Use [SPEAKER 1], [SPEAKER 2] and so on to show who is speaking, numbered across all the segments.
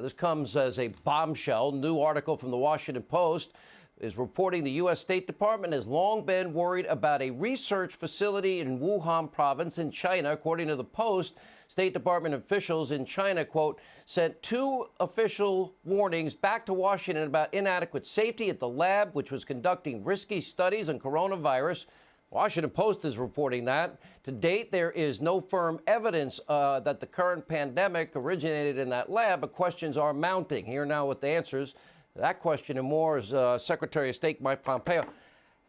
[SPEAKER 1] This comes as a bombshell. New article from the Washington Post is reporting the U.S. State Department has long been worried about a research facility in Wuhan province in China. According to the Post, State Department officials in China, quote, sent two official warnings back to Washington about inadequate safety at the lab, which was conducting risky studies on coronavirus. Washington Post is reporting that. To date, there is no firm evidence that the current pandemic originated in that lab, but questions are mounting. Here now with the answers. That question and more is Secretary of State Mike Pompeo.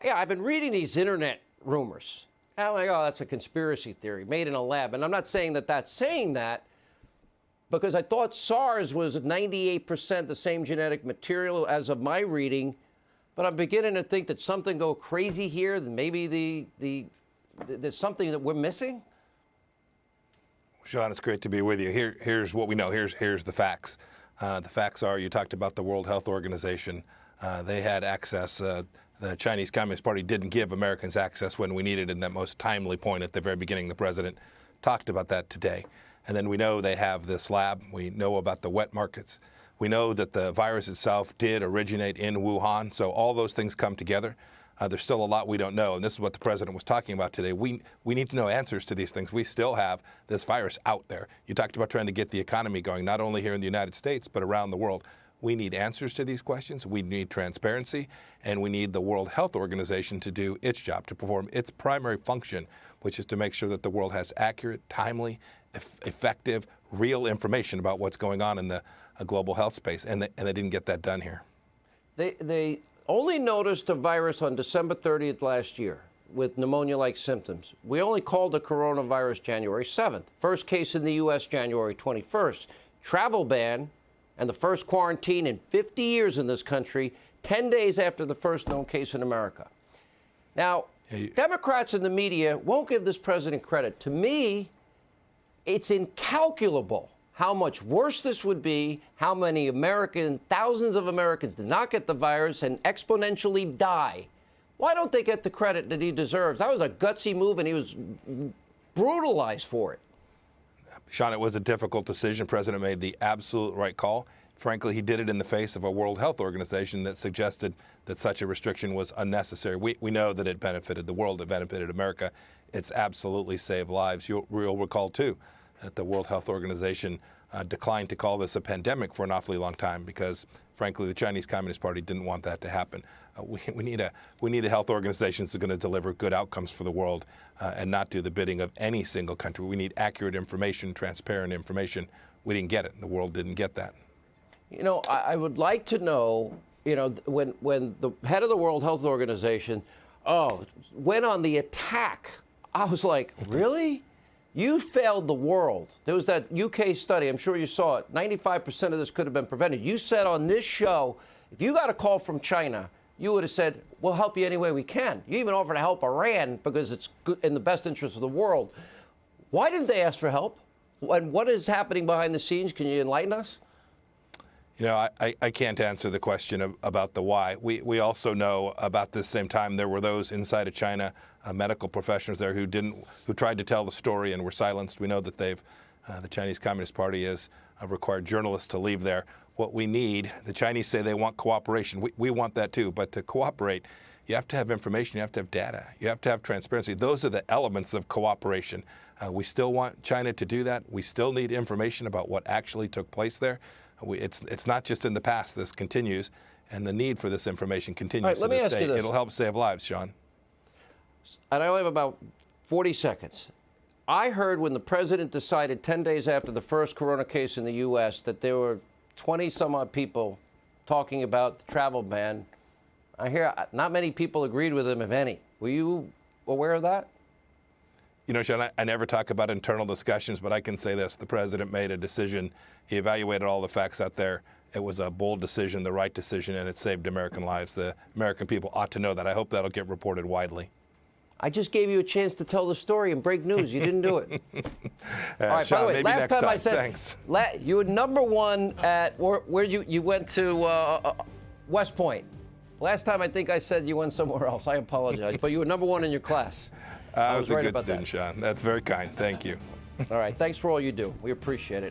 [SPEAKER 1] Yeah, I've been reading these internet rumors. I'm like, oh, that's a conspiracy theory made in a lab. And I'm not saying that that's saying that, because I thought SARS was 98% the same genetic material as of my reading. But I'm beginning to think that something go crazy here, that maybe there's something that we're missing.
[SPEAKER 2] Sean, it's great to be with you. Here's what we know. Here's the facts. The facts are, you talked about the World Health Organization. They had access. The Chinese Communist Party didn't give Americans access when we needed it in that most timely point at the very beginning. The president talked about that today. And then we know they have this lab. We know about the wet markets. We know that the virus itself did originate in Wuhan, so all those things come together. There's still a lot we don't know, and this is what the president was talking about today. We need to know answers to these things. We still have this virus out there. You talked about trying to get the economy going, not only here in the United States, but around the world. We need answers to these questions. We need transparency, and we need the World Health Organization to do its job, to perform its primary function, which is to make sure that the world has accurate, timely, effective, real information about what's going on in the global health space, and they didn't get that done here.
[SPEAKER 1] They only noticed the virus on December 30th last year with pneumonia-like symptoms. We only called the coronavirus January 7th. First case in the U.S. January 21st. Travel ban and the first quarantine in 50 years in this country, 10 days after the first known case in America. Now, Democrats and the media won't give this president credit. To me, it's incalculable how much worse this would be, how many thousands of Americans did not get the virus and exponentially die. Why don't they get the credit that he deserves? That was a gutsy move, and he was brutalized for it.
[SPEAKER 2] Sean, it was a difficult decision. The president made the absolute right call. Frankly, he did it in the face of a World Health Organization that suggested that such a restriction was unnecessary. We know that it benefited the world, it benefited America. It's absolutely saved lives. You'll recall, too, that the World Health Organization declined to call this a pandemic for an awfully long time because, frankly, the Chinese Communist Party didn't want that to happen. We need a health organization that's going to deliver good outcomes for the world and not do the bidding of any single country. We need accurate information, transparent information. We didn't get it. The world didn't get that.
[SPEAKER 1] You know, I would like to know, you know, when the head of the World Health Organization, went on the attack, I was like, really? You failed the world. There was that UK study, I'm sure you saw it. 95% of this could have been prevented. You said on this show, if you got a call from China, you would have said, we'll help you any way we can. You even offered to help Iran because it's in the best interest of the world. Why didn't they ask for help? And what is happening behind the scenes? Can you enlighten us?
[SPEAKER 2] You know, I can't answer the question about the why. We also know about this same time there were those inside of China, medical professionals there who tried to tell the story and were silenced. We know that the Chinese Communist Party has required journalists to leave there. What we need, the Chinese say they want cooperation. We want that too, but to cooperate, you have to have information, you have to have data, you have to have transparency. Those are the elements of cooperation. We still want China to do that. We still need information about what actually took place there. It's not just in the past. This continues, and the need for this information continues to this day. It'll help save lives, Sean.
[SPEAKER 1] And I only have about 40 seconds. I heard when the president decided 10 days after the first corona case in the U.S. that there were 20-some-odd people talking about the travel ban. I hear not many people agreed with him, if any. Were you aware of that?
[SPEAKER 2] You know, Sean, I never talk about internal discussions, but I can say this. The president made a decision. He evaluated all the facts out there. It was a bold decision, the right decision, and it saved American lives. The American people ought to know that. I hope that'll get reported widely.
[SPEAKER 1] I just gave you a chance to tell the story and break news. You didn't do it. All right,
[SPEAKER 2] Sean,
[SPEAKER 1] by the way,
[SPEAKER 2] maybe
[SPEAKER 1] last
[SPEAKER 2] next
[SPEAKER 1] time I said,
[SPEAKER 2] thanks.
[SPEAKER 1] You were number one at, where you went to West Point. Last time I think I said you went somewhere else. I apologize, but you were number one in your class.
[SPEAKER 2] I was a good student, Sean. That's very kind. Thank you.
[SPEAKER 1] All right, thanks for all you do. We appreciate it.